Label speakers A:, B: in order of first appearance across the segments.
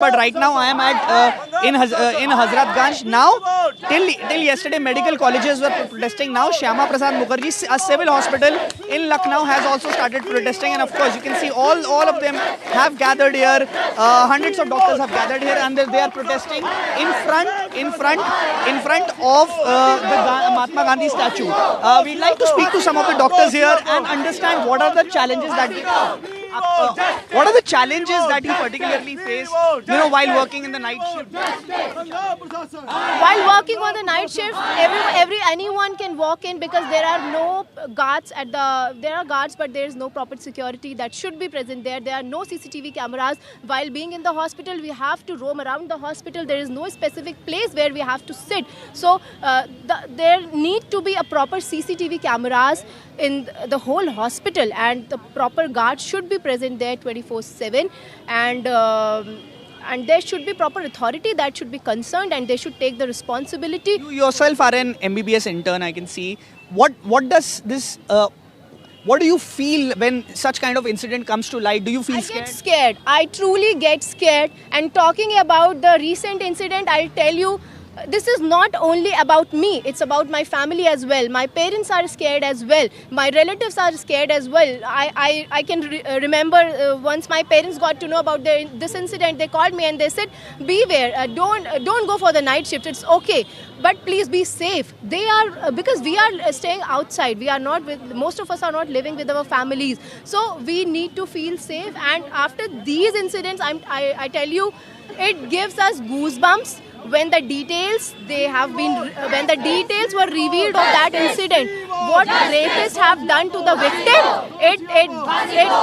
A: But right now I am at in Hazratganj. Now, till yesterday, medical colleges were protesting. Now, Shyama Prasad Mukherjee, a civil hospital in Lucknow, has also started protesting. And of course, you can see all of them have gathered here. Hundreds of doctors have gathered here, and they are protesting in front of the Mahatma Gandhi statue. We'd like to speak to some of the doctors here and understand what are the challenges that you particularly face, while working in the night shift.
B: While working on the night shift, anyone can walk in because there are no guards there are guards, but there is no proper security that should be present there. There are no CCTV cameras. While being in the hospital, we have to roam around the hospital. There is no specific place where we have to sit. So there need to be a proper CCTV cameras in the whole hospital, and the proper guards should be present there 24/7, and there should be proper authority that should be concerned, and they should take the responsibility.
A: You yourself are an MBBS intern, I can see. What does this? What do you feel when such kind of incident comes to light? Do you feel scared?
B: I get scared. I truly get scared. And talking about the recent incident, I'll tell you, this is not only about me, it's about my family as well. My parents are scared as well. My relatives are scared as well. I can remember once my parents got to know about this incident, they called me and they said, beware, don't go for the night shift, it's okay, but please be safe. They are, because we are staying outside, we are not most of us are not living with our families, so we need to feel safe. And after these incidents, I tell you, it gives us goosebumps. When the details were revealed of that incident, what rapists have done to the victim, it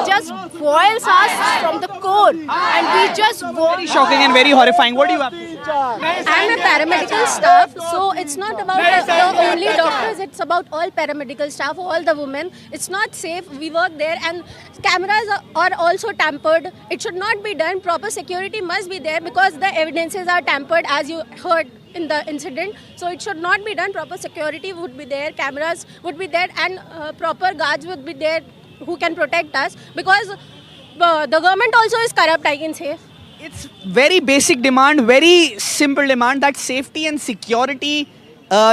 B: just boils us from the core, and we just
A: very shocking and very horrifying. What do you have to say?
C: I'm a paramedical staff, so it's not about the only doctors, it's about all paramedical staff, all the women. It's not safe. We work there, and cameras are also tampered. It should not be done. Proper security must be there because the evidences are tampered, as you heard in the incident. So it should not be done. Proper security would be there, cameras would be there, and proper guards would be there who can protect us, because the government also is corrupt, I can say.
A: It's very basic demand, very simple demand, that safety and security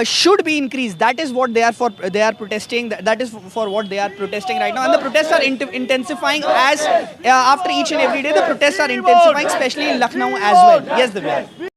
A: should be increased. That is what they are protesting. That is for what they are protesting right now. And the protests are intensifying as after each and every day. The protests are intensifying, especially in Lucknow as well. Yes, Divya.